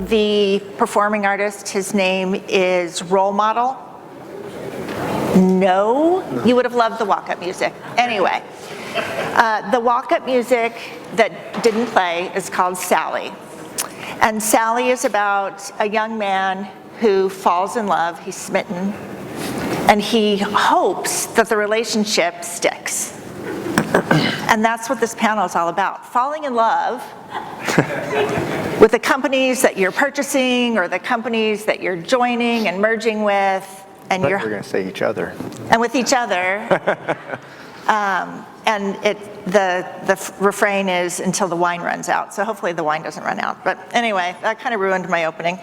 the performing artist, his name is Role Model. No? You would have loved the walk-up music. Anyway, the walk-up music that didn't play is called Sally. And Sally is about a young man who falls in love, he's smitten, and he hopes that the relationship sticks. And that's what this panel is all about. Falling in love with the companies that you're purchasing or the companies that you're joining and merging with. And we're going to say each other. And with each other. And the refrain is until the wine runs out. So hopefully the wine doesn't run out. But anyway, that kind of ruined my opening.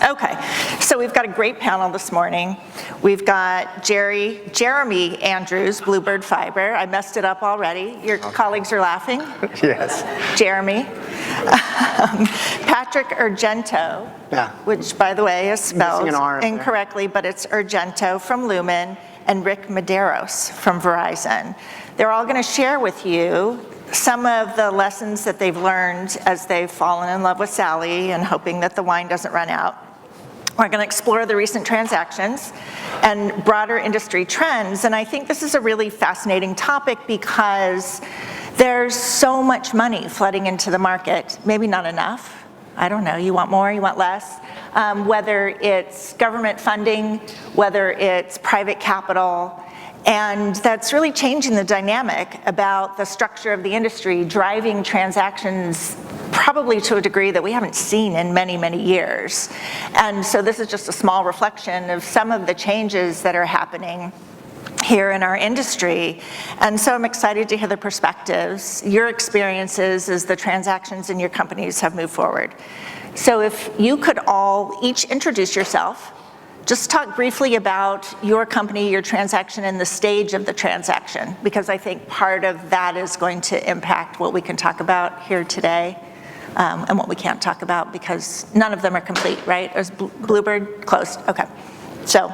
Okay, so we've got a great panel this morning. We've got Jeremy Andrews, Bluebird Fiber. I messed it up already. Your colleagues are laughing. Yes. Jeremy. Patrick Ugento, which, by the way, is spelled incorrectly, but it's Ugento from Lumen, and Rick Medeiros from Verizon. They're all going to share with you some of the lessons that they've learned as they've fallen in love with Sally and hoping that the wine doesn't run out. We're going to explore the recent transactions and broader industry trends, and I think this is a really fascinating topic because there's so much money flooding into the market, maybe not enough. I don't know, you want more, you want less. Whether it's government funding, whether it's private capital, and that's really changing the dynamic about the structure of the industry, driving transactions probably to a degree that we haven't seen in many, many years. And so this is just a small reflection of some of the changes that are happening here in our industry. And so I'm excited to hear the perspectives, your experiences as the transactions in your companies have moved forward. So if you could all each introduce yourself, just talk briefly about your company, your transaction, and the stage of the transaction, because I think part of that is going to impact what we can talk about here today, and what we can't talk about, because none of them are complete, right? Is Bluebird closed? Okay. So,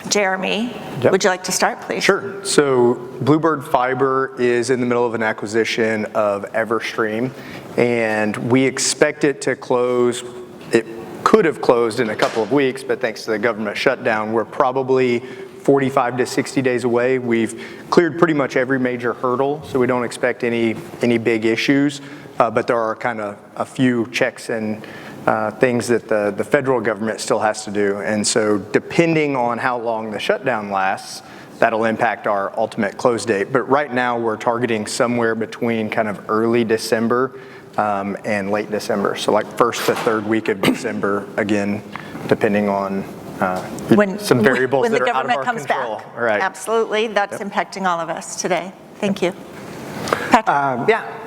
Jeremy, would you like to start, please? Sure. So Bluebird Fiber is in the middle of an acquisition of Everstream, and we expect it to close. It could have closed in a couple of weeks, but thanks to the government shutdown, we're probably 45 to 60 days away. We've cleared pretty much every major hurdle, so we don't expect any big issues, but there are kind of a few checks and things that the federal government still has to do. And so depending on how long the shutdown lasts, that'll impact our ultimate close date. But right now we're targeting somewhere between kind of early December and late December. So like first to third week of December, again, depending on some variables that are out of our control. When the government comes back. Right. Absolutely, that's impacting all of us today. Thank you.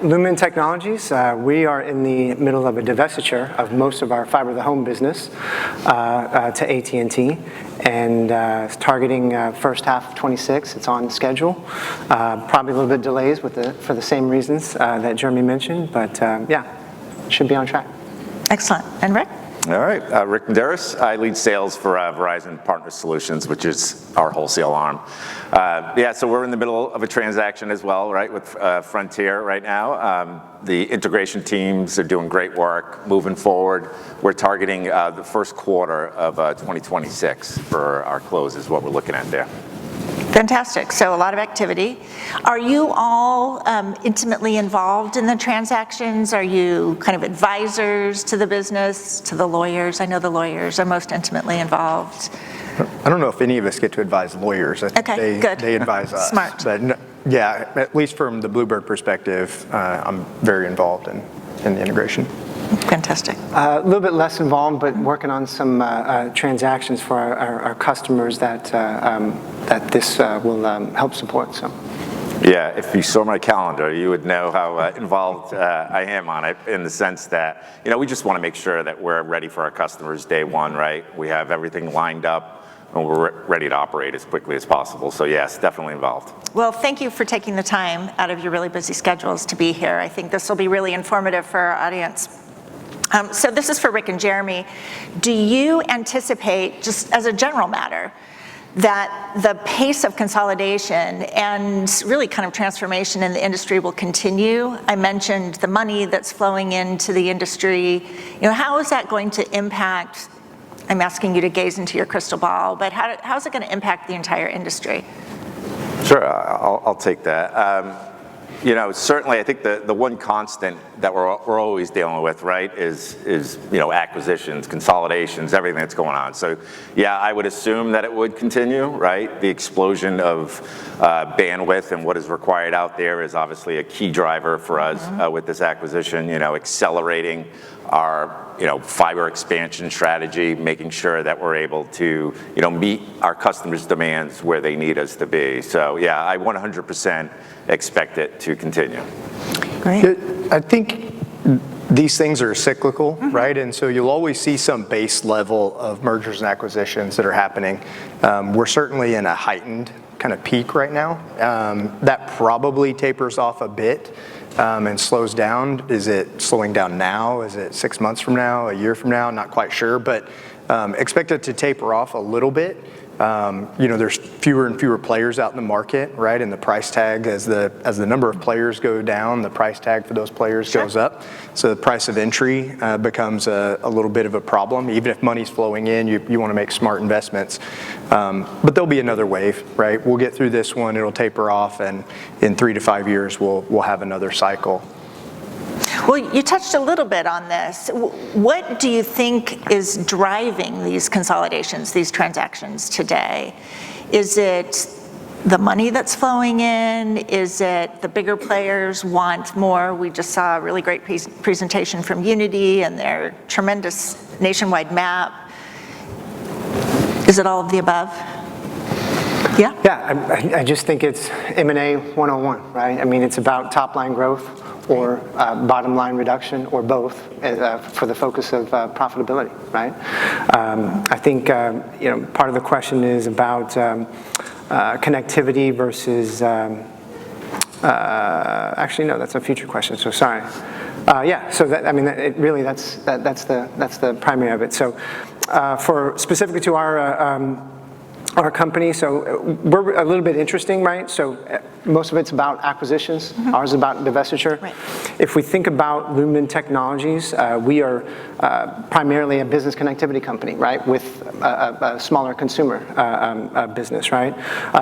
Lumen Technologies. We are in the middle of a divestiture of most of our fiber to the home business to AT&T, and targeting first half of 26. It's on schedule. Probably a little bit delays for the same reasons that Jeremy mentioned, but should be on track. Excellent. And Rick? All right, Rick Medeiros. I lead sales for Verizon Partner Solutions, which is our wholesale arm. So we're in the middle of a transaction as well, right, with Frontier right now. The integration teams are doing great work moving forward. We're targeting the first quarter of 2026 for our close is what we're looking at there. Fantastic. So a lot of activity. Are you all intimately involved in the transactions? Are you kind of advisors to the business, to the lawyers? I know the lawyers are most intimately involved. I don't know if any of us get to advise lawyers. I think they advise us. Smart. But yeah, at least from the Bluebird perspective, I'm very involved in the integration. Fantastic. A little bit less involved, but working on some transactions for our customers that this will help support. So. Yeah, if you saw my calendar, you would know how involved I am on it, in the sense that, we just want to make sure that we're ready for our customers day one, right? We have everything lined up, and we're ready to operate as quickly as possible. So yes, definitely involved. Well, thank you for taking the time out of your really busy schedules to be here. I think this will be really informative for our audience. So this is for Rick and Jeremy. Do you anticipate, just as a general matter, that the pace of consolidation and really kind of transformation in the industry will continue. I mentioned the money that's flowing into the industry. How is that going to impact, I'm asking you to gaze into your crystal ball, but how is it going to impact the entire industry? Sure, I'll take that. Certainly I think the one constant that we're always dealing with, right, is acquisitions, consolidations, everything that's going on. So yeah, I would assume that it would continue, right? The explosion of bandwidth and what is required out there is obviously a key driver for us with this acquisition, accelerating our fiber expansion strategy, making sure that we're able to meet our customers' demands where they need us to be. So yeah, I 100% expect it to continue. Great. I think these things are cyclical, right? And so you'll always see some base level of mergers and acquisitions that are happening. We're certainly in a heightened kind of peak right now. That probably tapers off a bit and slows down. Is it slowing down now? Is it 6 months from now, a year from now? Not quite sure, but expect it to taper off a little bit. There's fewer and fewer players out in the market, right? And the price tag, as the number of players go down, the price tag for those players goes up. So the price of entry becomes a little bit of a problem. Even if money's flowing in, you want to make smart investments. But there'll be another wave, right? We'll get through this one, it'll taper off, and in 3 to 5 years, we'll have another cycle. Well, you touched a little bit on this. What do you think is driving these consolidations, these transactions today? Is it the money that's flowing in? Is it the bigger players want more? We just saw a really great presentation from Unity and their tremendous nationwide map. Is it all of the above? Yeah? Yeah, I just think it's M&A 101, right? I mean, it's about top line growth or bottom line reduction, or both, for the focus of profitability, right? I think part of the question is about connectivity versus. Actually, no, that's a future question. So sorry. Yeah. So that, I mean, that's the primary of it. So for specifically to our company, so we're a little bit interesting, right? So most of it's about acquisitions. Ours is about divestiture. Right. If we think about Lumen Technologies, we are primarily a business connectivity company, right, with a smaller consumer business, right?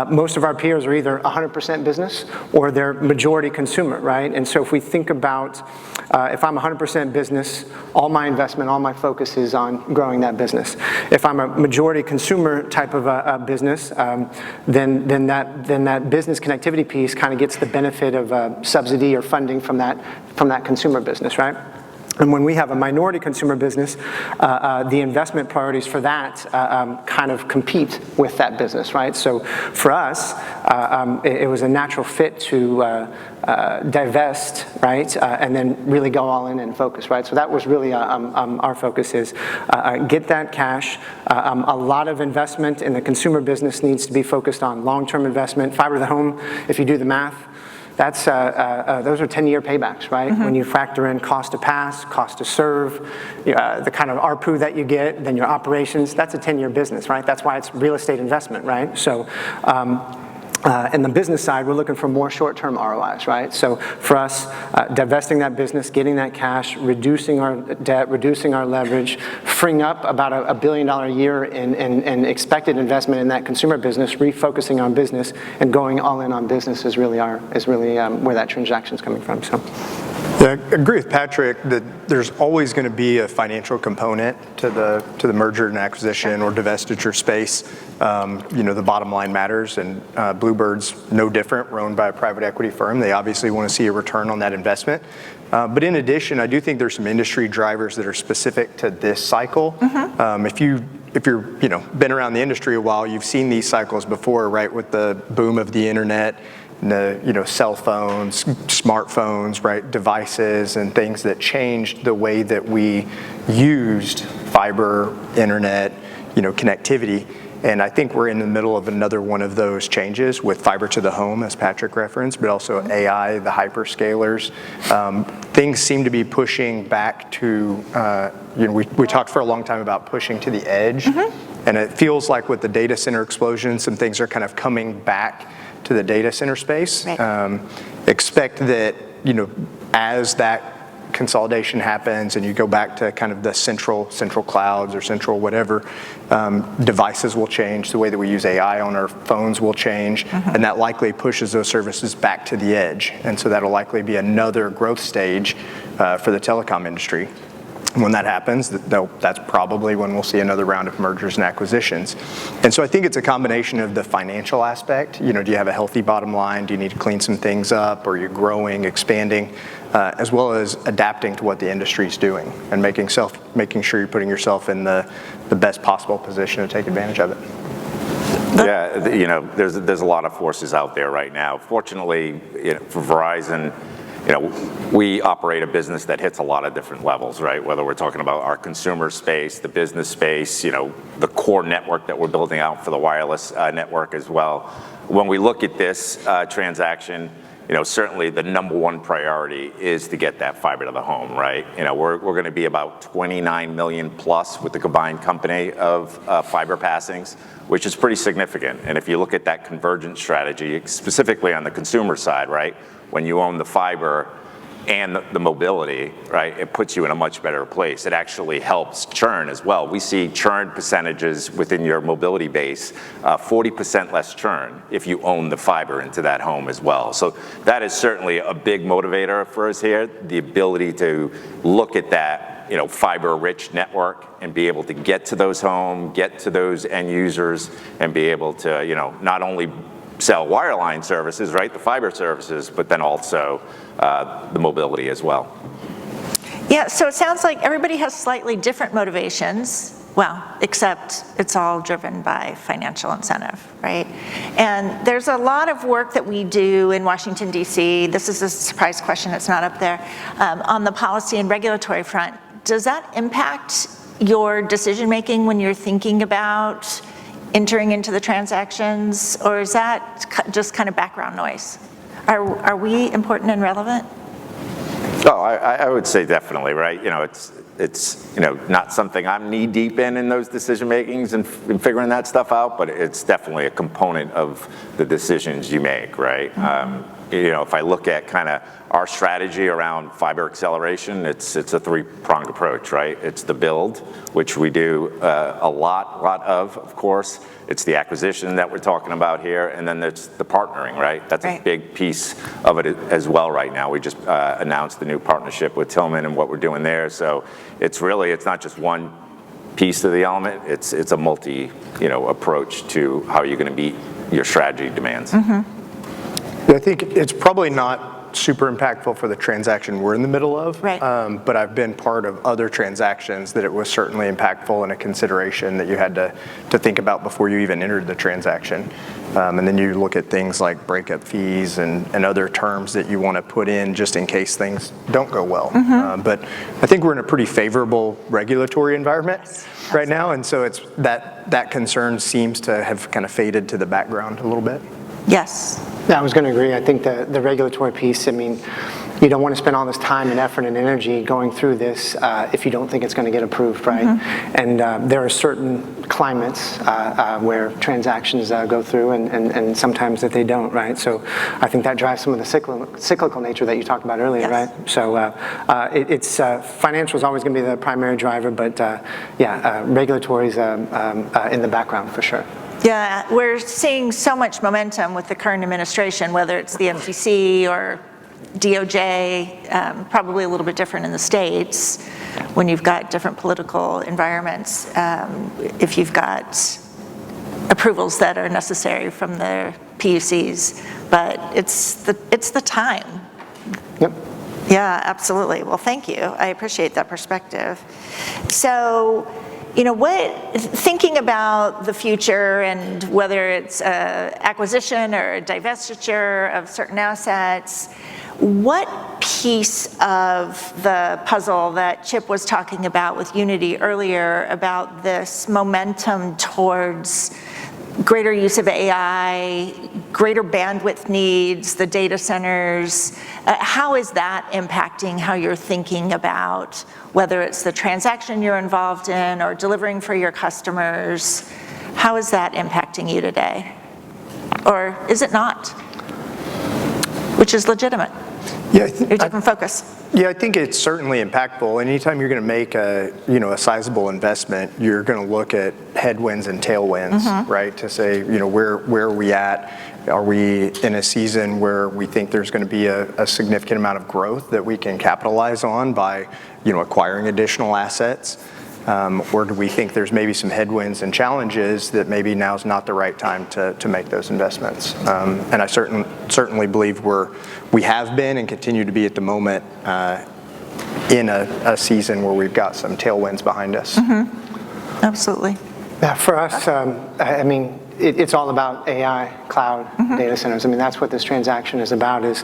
Most of our peers are either 100% business or they're majority consumer, right? And so if we think about, if I'm 100% business, all my investment, all my focus is on growing that business. If I'm a majority consumer type of a business, then that business connectivity piece kind of gets the benefit of subsidy or funding from that consumer business, right? And when we have a minority consumer business, the investment priorities for that kind of compete with that business, right? So for us, it was a natural fit to divest, right, and then really go all in and focus, right? So that was really our focus is get that cash. A lot of investment in the consumer business needs to be focused on long-term investment. Fiber to the home, if you do the math, that's those are 10-year paybacks, right? When you factor in cost to pass, cost to serve, the kind of ARPU that you get, then your operations, that's a 10-year business, right? That's why it's real estate investment, right? So in the business side, we're looking for more short-term ROIs, right? So for us, divesting that business, getting that cash, reducing our debt, reducing our leverage, freeing up about $1 billion a year in expected investment in that consumer business, refocusing on business, and going all in on business is really where that transaction's coming from. So. Yeah, I agree with Patrick that there's always going to be a financial component to the merger and acquisition or divestiture space. The bottom line matters, and Bluebird's no different. We're owned by a private equity firm. They obviously want to see a return on that investment. But in addition, I do think there's some industry drivers that are specific to this cycle. If you're been around the industry a while, you've seen these cycles before, right? With the boom of the internet, the cell phones, smartphones, right, devices, and things that changed the way that we used fiber, internet, connectivity. And I think we're in the middle of another one of those changes with fiber to the home, as Patrick referenced, but also AI, the hyperscalers. Things seem to be pushing back to, we talked for a long time about pushing to the edge. And it feels like with the data center explosion, some things are kind of coming back to the data center space. Right. Expect that, as that consolidation happens and you go back to kind of the central clouds or central whatever, devices will change. The way that we use AI on our phones will change, and that likely pushes those services back to the edge. And so that'll likely be another growth stage for the telecom industry. When that happens, that's probably when we'll see another round of mergers and acquisitions. And so I think it's a combination of the financial aspect. Do you have a healthy bottom line? Do you need to clean some things up? Or you're growing, expanding, as well as adapting to what the industry is doing and making sure you're putting yourself in the best possible position to take advantage of it. Yeah, there's a lot of forces out there right now. Fortunately, for Verizon, we operate a business that hits a lot of different levels, right? Whether we're talking about our consumer space, the business space, the core network that we're building out for the wireless network as well. When we look at this transaction, certainly the number one priority is to get that fiber to the home, right? We're going to be about 29 million plus with the combined company of fiber passings, which is pretty significant. And if you look at that convergence strategy, specifically on the consumer side, right? When you own the fiber and the mobility, right, it puts you in a much better place. It actually helps churn as well. We see churn percentages within your mobility base, 40% less churn if you own the fiber into that home as well. So that is certainly a big motivator for us here, the ability to look at that fiber-rich network and be able to get to those homes, get to those end users, and be able to not only sell wireline services, right, the fiber services, but then also the mobility as well. Yeah, so it sounds like everybody has slightly different motivations, except it's all driven by financial incentive, right? And there's a lot of work that we do in Washington, D.C., this is a surprise question, it's not up there, on the policy and regulatory front. Does that impact your decision-making when you're thinking about entering into the transactions, or is that just kind of background noise? Are we important and relevant? Oh, I would say definitely, right? It's not something I'm knee deep in those decision makings and figuring that stuff out, but it's definitely a component of the decisions you make, right? If I look at kind of our strategy around fiber acceleration, it's a three-pronged approach, right? It's the build, which we do a lot of course. It's the acquisition that we're talking about here, and then there's the partnering, right? That's a big piece of it as well right now. We just announced the new partnership with Tillman and what we're doing there. So it's not just one piece of the element. It's a multi approach to how you're going to meet your strategy demands. I think it's probably not super impactful for the transaction we're in the middle of, right. But I've been part of other transactions that it was certainly impactful and a consideration that you had to think about before you even entered the transaction. And then you look at things like breakup fees and other terms that you want to put in just in case things don't go well. But I think we're in a pretty favorable regulatory environment right now, and so it's that concern seems to have kind of faded to the background a little bit. Yes. Yeah, I was going to agree. I think the regulatory piece, you don't want to spend all this time and effort and energy going through this if you don't think it's going to get approved, right? And there are certain climates where transactions go through and sometimes that they don't, right? So I think that drives some of the cyclical nature that you talked about earlier, right? So it's financial is always going to be the primary driver, but regulatory is in the background for sure. Yeah, we're seeing so much momentum with the current administration, whether it's the FTC or DOJ, probably a little bit different in the States when you've got different political environments, if you've got approvals that are necessary from the PUCs, but it's the time. Yep. Yeah, absolutely. Well, thank you. I appreciate that perspective. So, thinking about the future and whether it's acquisition or divestiture of certain assets, what piece of the puzzle that Chip was talking about with Unity earlier about this momentum towards greater use of AI, greater bandwidth needs, the data centers. How is that impacting how you're thinking about whether it's the transaction you're involved in or delivering for your customers? How is that impacting you today? Or is it not? Which is legitimate. Yeah, Your different focus. Yeah, I think it's certainly impactful. Anytime you're going to make a sizable investment, you're going to look at headwinds and tailwinds, right? To say, where are we at? Are we in a season where we think there's going to be a significant amount of growth that we can capitalize on by, acquiring additional assets? Or do we think there's maybe some headwinds and challenges that maybe now's not the right time to make those investments? And I certainly believe we have been and continue to be at the moment in a season where we've got some tailwinds behind us. Absolutely. Yeah, for us, it's all about AI, cloud, data centers. That's what this transaction is about, is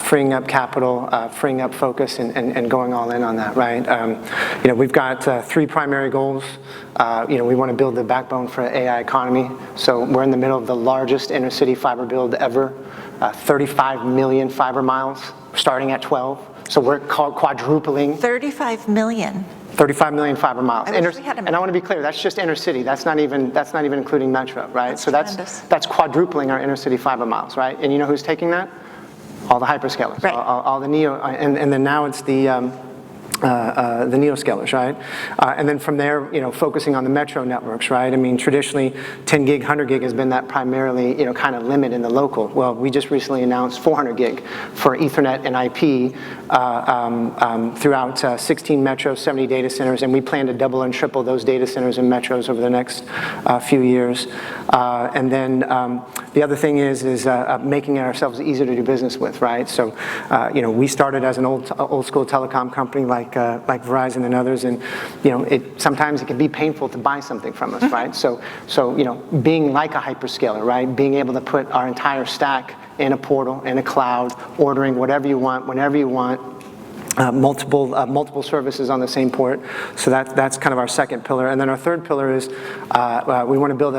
freeing up capital, freeing up focus, and going all in on that, right? We've got 3 primary goals. We want to build the backbone for AI economy. So we're in the middle of the largest inner-city fiber build ever, 35 million fiber miles, starting at 12. So we're quadrupling. 35 million. 35 million fiber miles. I wish we had and I want to be clear, that's just inner city. That's not even including metro, right? That's quadrupling our inner city fiber miles, right? And you know who's taking that? All the hyperscalers, right. all the neo, and then now it's the neoscalers, right? And then from there, focusing on the metro networks, right? Traditionally, 10 gig, 100 gig has been that primarily, kind of limit in the local. Well, we just recently announced 400 gig for Ethernet and IP throughout 16 metros, 70 data centers, and we plan to double and triple those data centers and metros over the next few years. And then the other thing is making ourselves easier to do business with, right? So, we started as an old school telecom company like Verizon and others, and sometimes it can be painful to buy something from us, right? So being like a hyperscaler, right? Being able to put our entire stack in a portal, in a cloud, ordering whatever you want, whenever you want. Multiple services on the same port. So that's kind of our second pillar. And then our third pillar is we want to build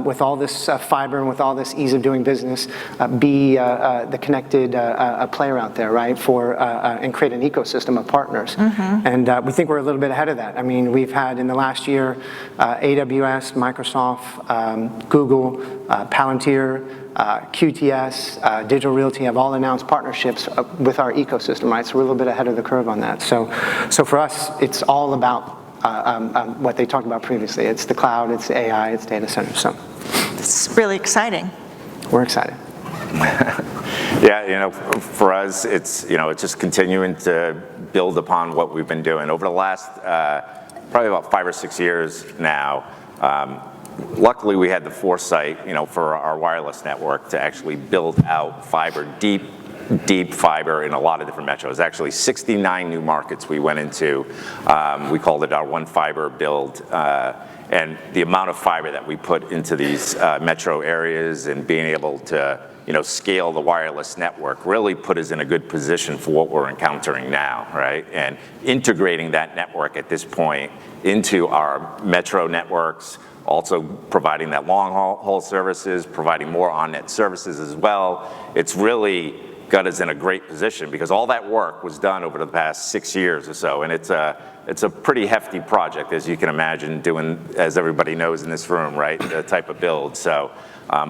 with all this fiber and with all this ease of doing business, be the connected player out there, right? And create an ecosystem of partners. And we think we're a little bit ahead of that. We've had in the last year AWS, Microsoft, Google, Palantir, QTS, Digital Realty have all announced partnerships with our ecosystem, right? So we're a little bit ahead of the curve on that. So for us, it's all about what they talked about previously. It's the cloud, it's AI, it's data centers. So it's really exciting. We're excited. Yeah, for us, it's just continuing to build upon what we've been doing over the last probably about 5 or 6 years now. Luckily, we had the foresight, for our wireless network to actually build out fiber, deep fiber in a lot of different metros. Actually, 69 new markets we went into. We called it our One Fiber build. And the amount of fiber that we put into these metro areas and being able to, scale the wireless network really put us in a good position for what we're encountering now, right? And integrating that network at this point into our metro networks, also providing that long haul services, providing more on-net services as well. It's really got us in a great position because all that work was done over the past 6 years or so, and it's a pretty hefty project, as you can imagine, doing, as everybody knows in this room, right, the type of build. So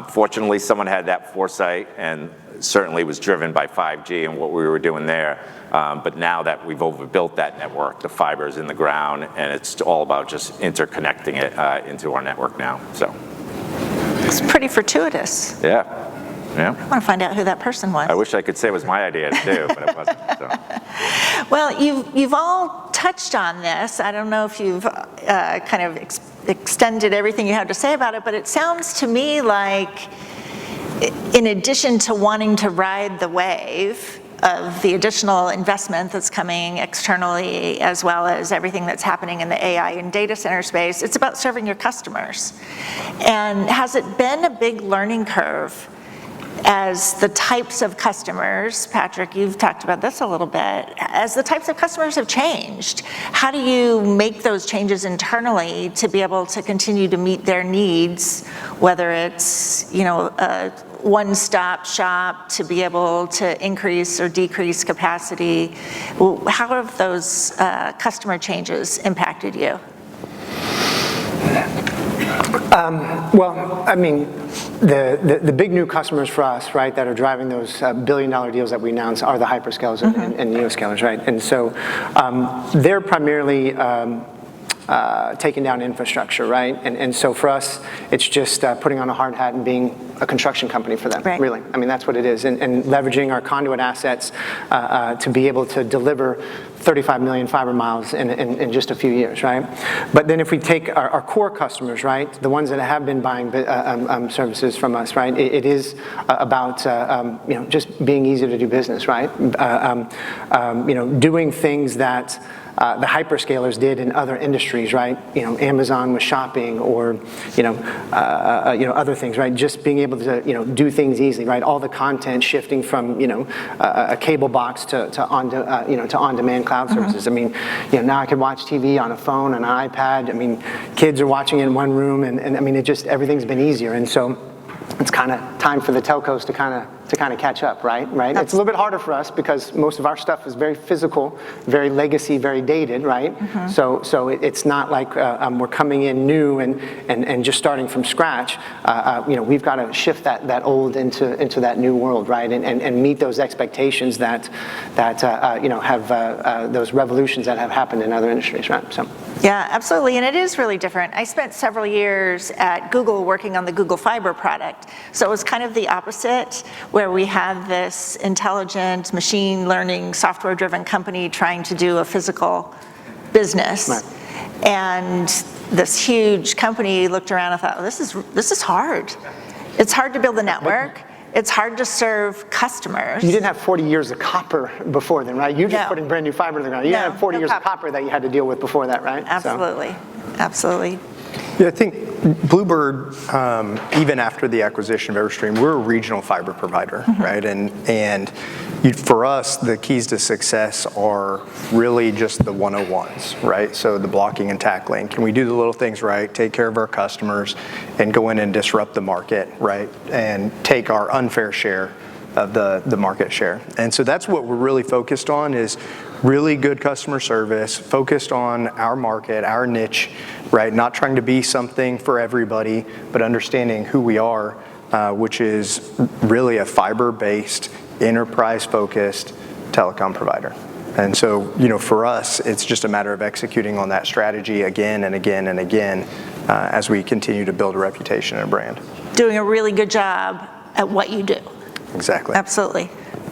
fortunately, someone had that foresight and certainly was driven by 5G and what we were doing there. But now that we've overbuilt that network, the fiber's in the ground, and it's all about just interconnecting it into our network now. So it's pretty fortuitous. Yeah. I want to find out who that person was. I wish I could say it was my idea to do, but it wasn't. So. Well, you've all touched on this. I don't know if you've kind of extended everything you have to say about it, but it sounds to me like, in addition to wanting to ride the wave of the additional investment that's coming externally, as well as everything that's happening in the AI and data center space, it's about serving your customers. And has it been a big learning curve as the types of customers, Patrick, you've talked about this a little bit, as the types of customers have changed, how do you make those changes internally to be able to continue to meet their needs, whether it's, a one-stop shop to be able to increase or decrease capacity? How have those customer changes impacted you? Well, I mean, the big new customers for us, right, that are driving those billion-dollar deals that we announced are the hyperscalers and neoscalers, right? And so they're primarily taking down infrastructure, right? And so for us, it's just putting on a hard hat and being a construction company for them, right. Really. I mean, that's what it is. And leveraging our conduit assets to be able to deliver 35 million fiber miles in just a few years, right? But then if we take our core customers, right, the ones that have been buying services from us, right, it is about just being easy to do business, right? Doing things that the hyperscalers did in other industries, right? Amazon with shopping, or other things, right? Just being able to do things easily, right? All the content shifting from a cable box to on-demand cloud services. I mean, now I can watch TV on a phone, on an iPad. I mean, kids are watching it in one room, and I mean, everything's been easier, and so it's kind of time for the telcos to kind of catch up, right? It's a little bit harder for us because most of our stuff is very physical, very legacy, very dated, right? Mm-hmm. So it's not like we're coming in new and just starting from scratch. We've got to shift that old into that new world, right? And meet those expectations that have those revolutions that have happened in other industries, right? So. Yeah, absolutely, and it is really different. I spent several years at Google working on the Google Fiber product, so it was kind of the opposite, where we had this intelligent, machine learning, software-driven company trying to do a physical business. Right. And this huge company looked around and thought, this is hard. It's hard to build a network. It's hard to serve customers. You didn't have 40 years of copper before then, right? You just put in brand new fiber to the ground. You didn't have 40 years of copper that you had to deal with before that, right? Absolutely, absolutely. Yeah, I think Bluebird, even after the acquisition of Everstream, we're a regional fiber provider, mm-hmm. right? And for us, the keys to success are really just the 101s, right? So the blocking and tackling. Can we do the little things right, take care of our customers, and go in and disrupt the market, right? And take our unfair share of the market share. And so that's what we're really focused on, is really good customer service, focused on our market, our niche, right? Not trying to be something for everybody, but understanding who we are, which is really a fiber-based, enterprise-focused telecom provider. And so, for us, it's just a matter of executing on that strategy again and again and again as we continue to build a reputation and a brand. Doing a really good job at what you do. Exactly. Absolutely.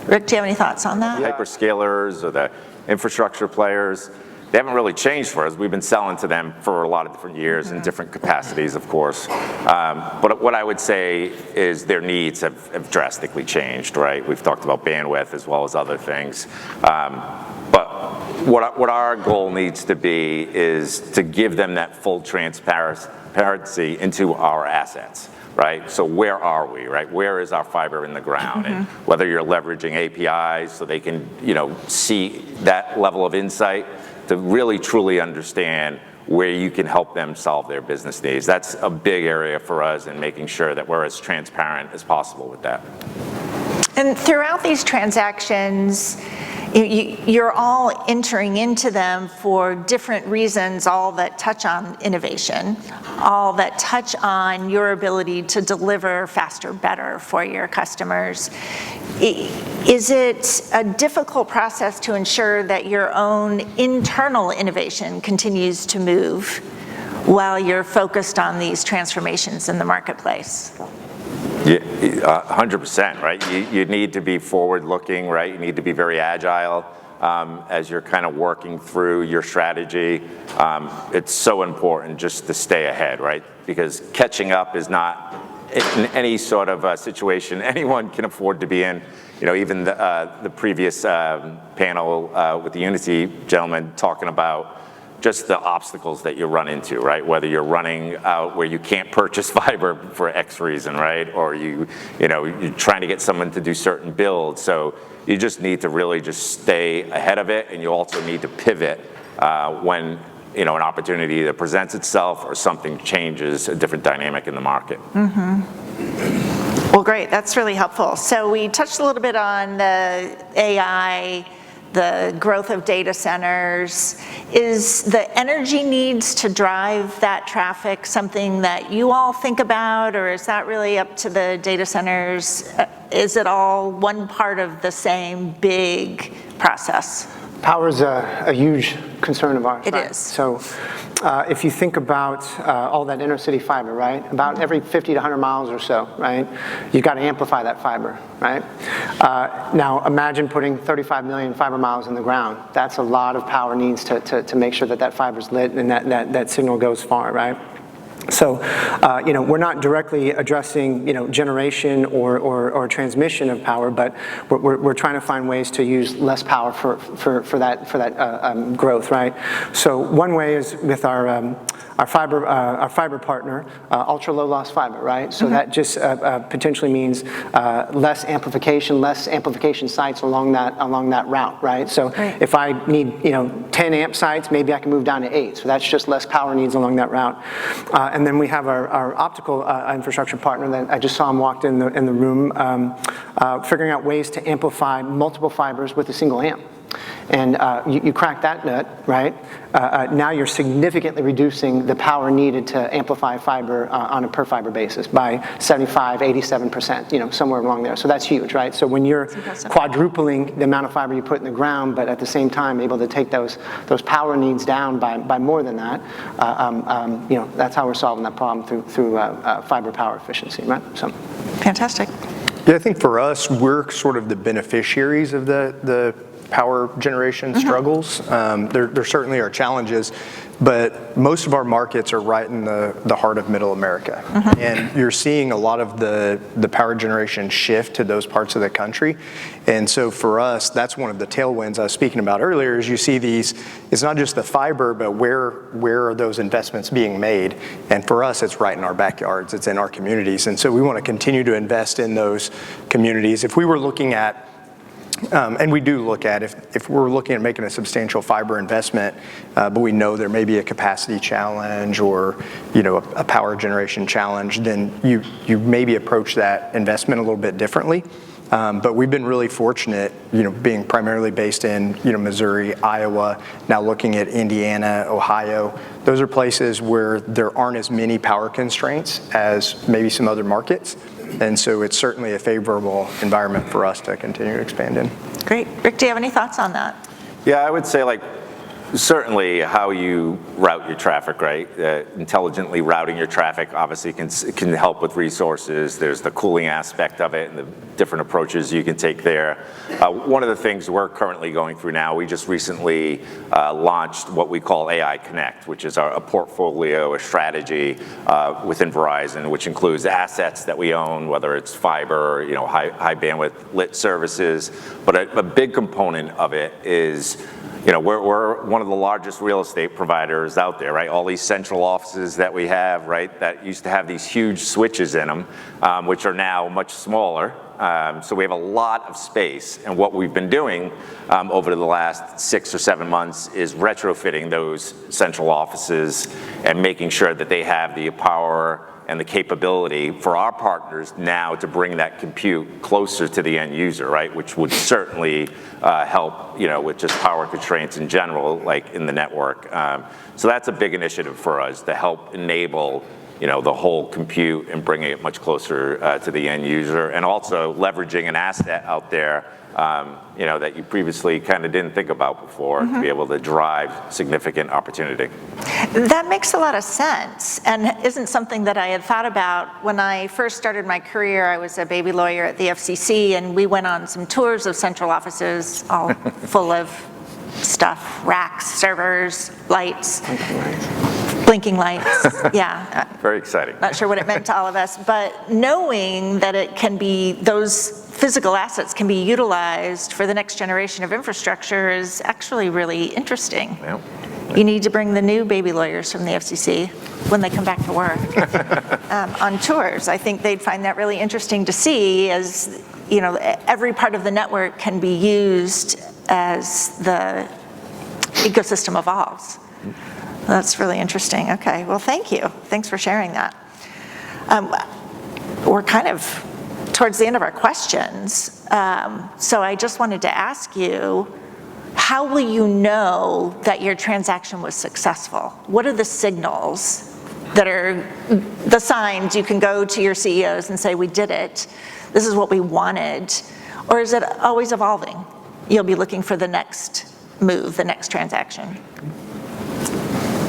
Rick, do you have any thoughts on that? The hyperscalers or the infrastructure players, they haven't really changed for us. We've been selling to them for a lot of different years in different capacities, of course. But what I would say is their needs have drastically changed, right? We've talked about bandwidth as well as other things. But what our goal needs to be is to give them that full transparency into our assets. Right? So where are we, right? Where is our fiber in the ground? Mm-hmm. And whether you're leveraging APIs so they can, see that level of insight to really truly understand where you can help them solve their business needs. That's a big area for us in making sure that we're as transparent as possible with that. And throughout these transactions, you're all entering into them for different reasons, all that touch on innovation, all that touch on your ability to deliver faster, better for your customers. Is it a difficult process to ensure that your own internal innovation continues to move while you're focused on these transformations in the marketplace? Yeah, 100%, right? You need to be forward-looking, right? You need to be very agile as you're kind of working through your strategy. It's so important just to stay ahead, right? Because catching up is not in any sort of situation anyone can afford to be in. Even the previous panel with the Unity gentleman talking about just the obstacles that you run into, right? Whether you're running out where you can't purchase fiber for X reason, right? Or you're trying to get someone to do certain builds. So you just need to really just stay ahead of it, and you also need to pivot when an opportunity either presents itself or something changes, a different dynamic in the market. Well, great, that's really helpful. So we touched a little bit on the AI, the growth of data centers. Is the energy needs to drive that traffic something that you all think about, or is that really up to the data centers? Is it all one part of the same big process? Power is a huge concern of ours. It right? is. So if you think about all that inner city fiber, right? About every 50 to 100 miles or so, right? You've got to amplify that fiber, right? Now imagine putting 35 million fiber miles in the ground. That's a lot of power needs to make sure that that fiber's lit and that signal goes far, right? So, we're not directly addressing, generation or transmission of power, but we're trying to find ways to use less power for that growth, right? So one way is with our fiber partner, ultra low loss fiber, right? So that just potentially means less amplification sites along that route, right? So if I need 10 amp sites, maybe I can move down to 8. So that's just less power needs along that route. And then we have our optical infrastructure partner that I just saw him walked in the room, figuring out ways to amplify multiple fibers with a single amp. And you crack that nut, right? Now you're significantly reducing the power needed to amplify fiber on a per fiber basis by 75, 87%, somewhere along there. So that's huge, right? So when you're quadrupling the amount of fiber you put in the ground, but at the same time able to take those power needs down by more than that, that's how we're solving that problem through fiber power efficiency, right? So, fantastic. Yeah, I think for us, we're sort of the beneficiaries of the power generation struggles. There certainly are challenges, but most of our markets are right in the heart of Middle America. And you're seeing a lot of the power generation shift to those parts of the country. And so for us, that's one of the tailwinds I was speaking about earlier, is you see these, it's not just the fiber, but where are those investments being made? And for us, it's right in our backyards, it's in our communities. And so we want to continue to invest in those communities. If we were looking at and we do look at, if we're looking at making a substantial fiber investment, but we know there may be a capacity challenge or a power generation challenge, then you maybe approach that investment a little bit differently. But we've been really fortunate, being primarily based in Missouri, Iowa, now looking at Indiana, Ohio. Those are places where there aren't as many power constraints as maybe some other markets. And so it's certainly a favorable environment for us to continue to expand in. Great. Rick, do you have any thoughts on that? Yeah, I would say certainly how you route your traffic, right? Intelligently routing your traffic obviously can help with resources. There's the cooling aspect of it and the different approaches you can take there. One of the things we're currently going through now, we just recently launched what we call AI Connect, which is a portfolio, a strategy within Verizon, which includes assets that we own, whether it's fiber, high bandwidth lit services. But a big component of it is we're one of the largest real estate providers out there, right? All these central offices that we have, right, that used to have these huge switches in them, which are now much smaller. So we have a lot of space. And what we've been doing over the last 6 or 7 months is retrofitting those central offices and making sure that they have the power and the capability for our partners now to bring that compute closer to the end user, right? Which would certainly help, with just power constraints in general, like in the network. So that's a big initiative for us to help enable, the whole compute and bringing it much closer to the end user, and also leveraging an asset out there, that you previously kind of didn't think about before to be able to drive significant opportunity. That makes a lot of sense, and isn't something that I had thought about. When I first started my career, I was a baby lawyer at the FCC, and we went on some tours of central offices, all full of stuff, racks, servers, lights. Blinking lights, yeah. Very exciting. Not sure what it meant to all of us, but knowing that it can be, those physical assets can be utilized for the next generation of infrastructure is actually really interesting. Yeah. You need to bring the new baby lawyers from the FCC when they come back to work on tours. I think they'd find that really interesting to see, as you know, every part of the network can be used as the ecosystem evolves. That's really interesting. Okay, well, thank you. Thanks for sharing that. We're kind of towards the end of our questions, so I just wanted to ask you, how will you know that your transaction was successful? What are the signals that are the signs you can go to your CEOs and say, we did it, this is what we wanted? Or is it always evolving? You'll be looking for the next move, the next transaction.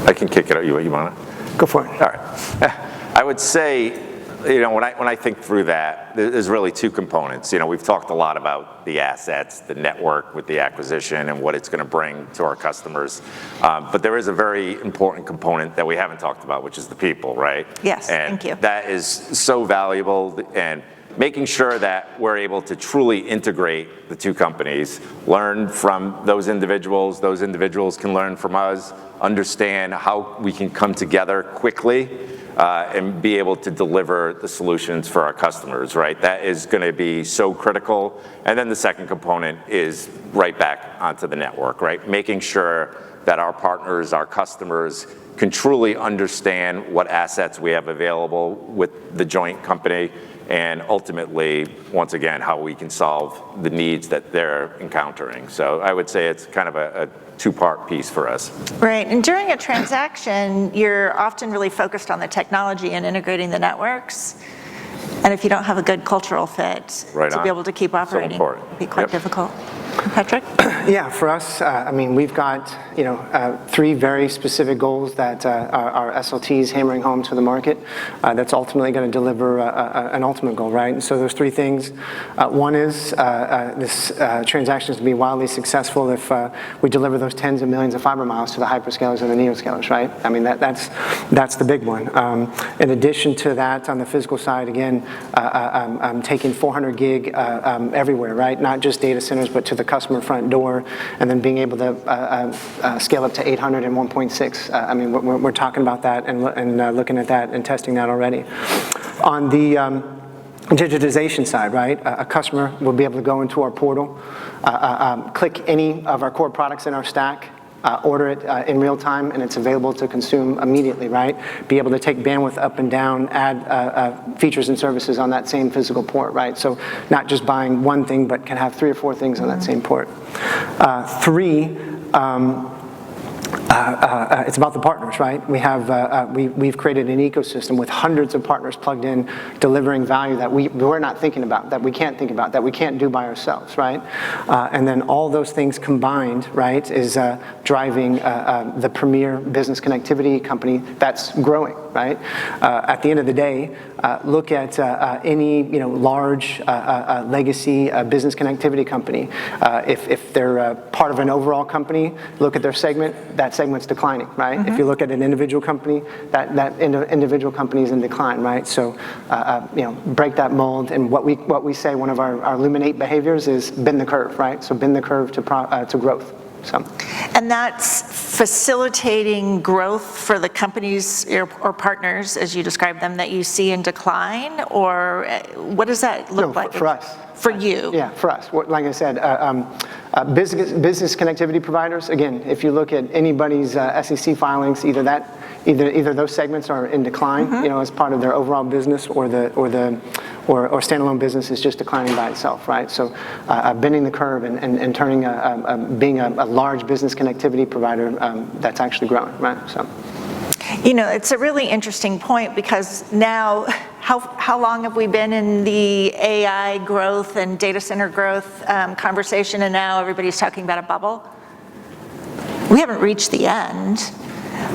I can kick it out. You want to? Go for it. All right. I would say, you know, when I think through that, there's really two components. You know, we've talked a lot about the assets, the network with the acquisition and what it's going to bring to our customers. But there is a very important component that we haven't talked about, which is the people, right? Yes, and thank you. That is so valuable, and making sure that we're able to truly integrate the two companies, learn from those individuals can learn from us, understand how we can come together quickly, and be able to deliver the solutions for our customers, right? That is going to be so critical. And then the second component is right back onto the network, right? Making sure that our partners, our customers, can truly understand what assets we have available with the joint company, and ultimately, once again, how we can solve the needs that they're encountering. So I would say it's kind of a two-part piece for us. Right, and during a transaction, you're often really focused on the technology and integrating the networks. And if you don't have a good cultural fit to be able to keep operating, it'd be quite difficult. Patrick? Yeah, for us, I mean, we've got, you know, 3 very specific goals that our SLTs hammering home to the market that's ultimately going to deliver an ultimate goal, right? And so there's 3 things. One is this transaction is going to be wildly successful if we deliver those tens of millions of fiber miles to the hyperscalers and the neoscalers, right? I mean, that's the big one. In addition to that, on the physical side, again, I'm taking 400 gig everywhere, right? Not just data centers, but to the customer front door, and then being able to scale up to 800 and 1.6. I mean, we're talking about that and looking at that and testing that already. On the digitization side, right? A customer will be able to go into our portal, click any of our core products in our stack, order it in real time, and it's available to consume immediately, right? Be able to take bandwidth up and down, add features and services on that same physical port, right? So not just buying one thing, but can have 3 or 4 things on that same port. 3, it's about the partners, right? We've created an ecosystem with hundreds of partners plugged in, delivering value that we're not thinking about, that we can't think about, that we can't do by ourselves, right? And then all those things combined, right, is driving the premier business connectivity company that's growing, right? At the end of the day, look at any large legacy business connectivity company. If they're part of an overall company, look at their segment. That segment's declining, right? Mm-hmm. If you look at an individual company, that individual company is in decline, right? So, break that mold. And what we say, one of our Lumen 8 behaviors is bend the curve, right? So bend the curve to growth. So. And that's facilitating growth for the companies or partners, as you describe them, that you see in decline, or what does that look like? For us. For you? Yeah, for us. Like I said, business connectivity providers. Again, if you look at anybody's SEC filings, either those segments are in decline, mm-hmm. As part of their overall business, or standalone business is just declining by itself, right? So bending the curve and turning being a large business connectivity provider that's actually growing, right? So. It's a really interesting point, because now, how long have we been in the AI growth and data center growth conversation, and now everybody's talking about a bubble? We haven't reached the end,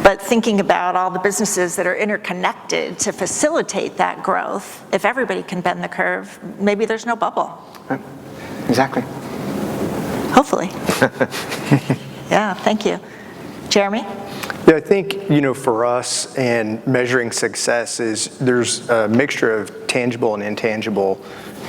but thinking about all the businesses that are interconnected to facilitate that growth, if everybody can bend the curve, maybe there's no bubble. Right. Exactly. Hopefully. Yeah, thank you. Jeremy? Yeah, I think, for us and measuring success is there's a mixture of tangible and intangible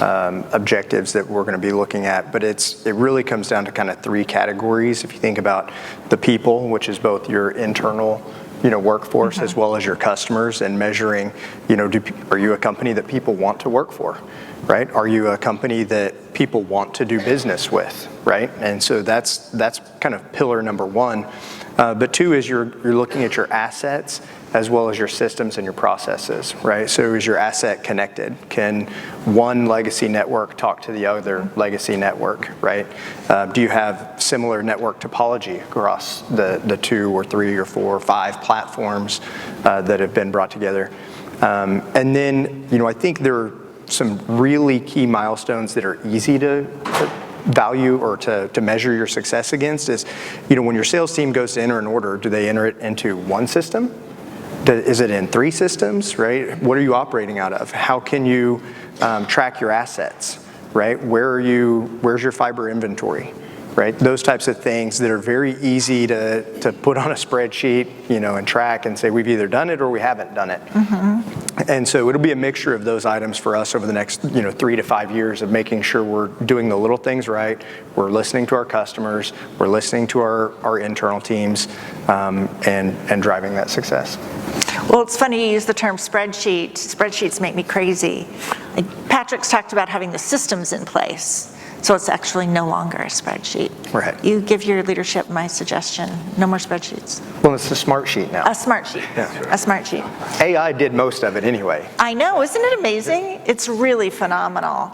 objectives that we're going to be looking at, but it really comes down to kind of three categories. If you think about the people, which is both your internal workforce as well as your customers, and measuring, are you a company that people want to work for, right? Are you a company that people want to do business with, right? And so that's kind of pillar number one. But two is you're looking at your assets as well as your systems and your processes, right? So is your asset connected? Can one legacy network talk to the other legacy network, right? Do you have similar network topology across the 2 or 3 or 4 or 5 platforms that have been brought together? And then, I think there are some really key milestones that are easy to value or to measure your success against is, when your sales team goes to enter an order, do they enter it into one system? Is it in 3 systems, right? What are you operating out of? How can you track your assets, right? Where's your fiber inventory, right? Those types of things that are very easy to put on a spreadsheet, and track and say we've either done it or we haven't done it. And so it'll be a mixture of those items for us over the next 3 to 5 years of making sure we're doing the little things right, we're listening to our customers, we're listening to our internal teams, and driving that success. Well, it's funny you use the term spreadsheet. Spreadsheets make me crazy. Patrick's talked about having the systems in place, so it's actually no longer a spreadsheet. Right. You give your leadership my suggestion, no more spreadsheets. Well, it's a smart sheet now. A smart sheet, a smart sheet. AI did most of it anyway. I know, isn't it amazing? It's really phenomenal.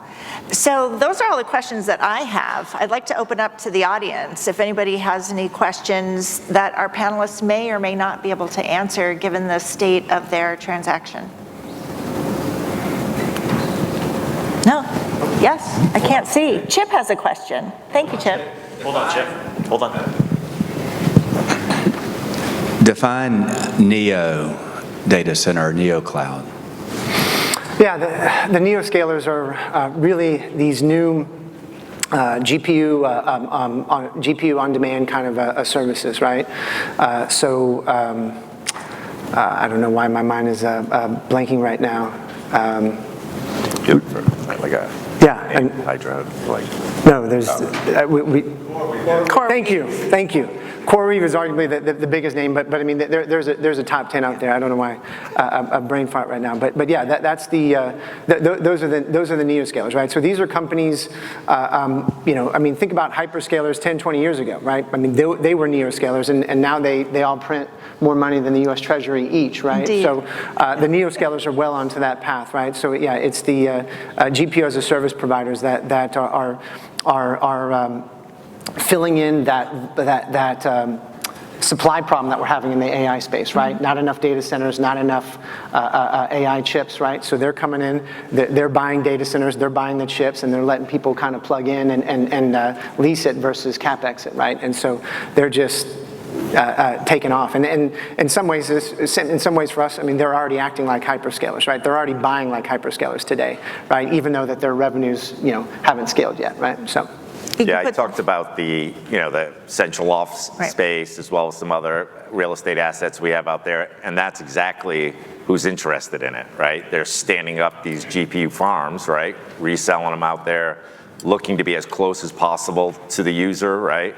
So those are all the questions that I have. I'd like to open up to the audience if anybody has any questions that our panelists may or may not be able to answer given the state of their transaction. No? Yes? I can't see. Chip has a question. Thank you, Chip. Hold on, Chip. Hold on. Define Neo data center, Neo cloud. Yeah, the neoscalers are really these new GPU on-demand kind of services, right? I don't know why my mind is blanking right now. Like a hydro, no, there's Thank you. CoreWeave is arguably the biggest name, but I mean there's a top 10 out there. I don't know why a brain fart right now, but yeah, that's those are the neoscalers, right? So these are companies, think about hyperscalers 10, 20 years ago, right? I mean they were neoscalers, and now they all print more money than the U.S. Treasury each, right? Indeed. So the neoscalers are well onto that path, right? So yeah, it's the GPU as a service providers that are filling in that supply problem that we're having in the AI space, right? Not enough data centers, not enough AI chips, right? So they're coming in, they're buying data centers, they're buying the chips, and they're letting people kind of plug in and lease it versus CapEx it, right? And so they're just taken off. And in some ways for us, I mean, they're already acting like hyperscalers, right? They're already buying like hyperscalers today, right? Even though that their revenues, haven't scaled yet, right? So. Yeah, I talked about the central office space as well as some other real estate assets we have out there, and that's exactly who's interested in it, right? They're standing up these GPU farms, right? Reselling them out there, looking to be as close as possible to the user, right?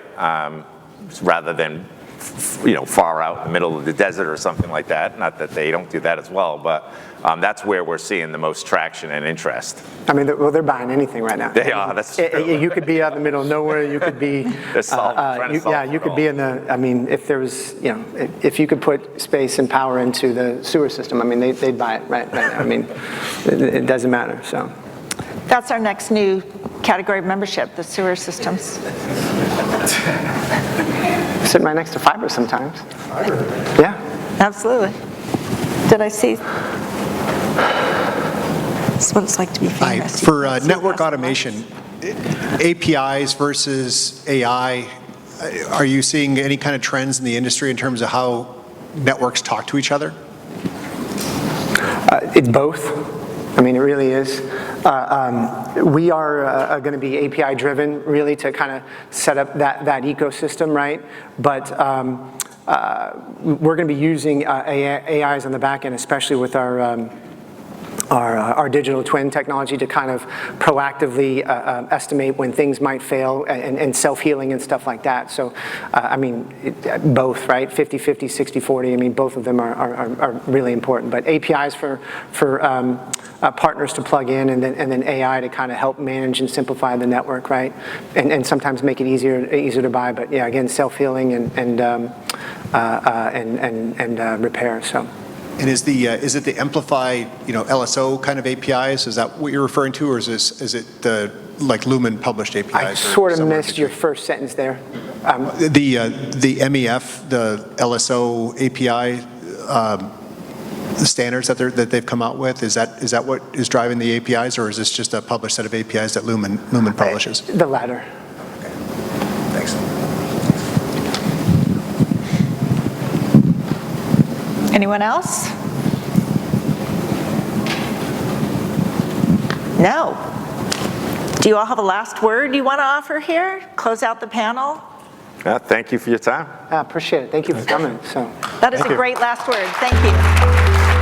Rather than far out in the middle of the desert or something like that. Not that they don't do that as well, but that's where we're seeing the most traction and interest. I mean, they're buying anything right now. They are, that's true. You could be out in the middle of nowhere, you could be, you could be in if there was, if you could put space and power into the sewer system, I mean, they'd buy it right now. I mean, it doesn't matter, so. That's our next new category of membership, the sewer systems. Sitting right next to fiber sometimes. Fiber? Yeah. Absolutely. Did I see? This is what it's like to be famous. For network automation, APIs versus AI, are you seeing any kind of trends in the industry in terms of how networks talk to each other? It's both. I mean, it really is. We are going to be API driven, really, to kind of set up that ecosystem, right? But we're going to be using AIs on the back end, especially with our digital twin technology to kind of proactively estimate when things might fail and self-healing and stuff like that. So, I mean, both, right? 50-50, 60-40, I mean, both of them are really important. But APIs for partners to plug in, and then AI to kind of help manage and simplify the network, right? And sometimes make it easier to buy. But yeah, again, self-healing and repair, so. And is it the Amplify, LSO kind of APIs? Is that what you're referring to, or is it the like Lumen published APIs? I sort of missed your first sentence there. The MEF, the LSO API the standards that they've come out with, is that what is driving the APIs, or is this just a published set of APIs that Lumen publishes? The latter. Okay. Thanks. Anyone else? No. Do you all have a last word you want to offer here? Close out the panel? Thank you for your time. I appreciate it. Thank you for coming. That is a great last word. Thank you.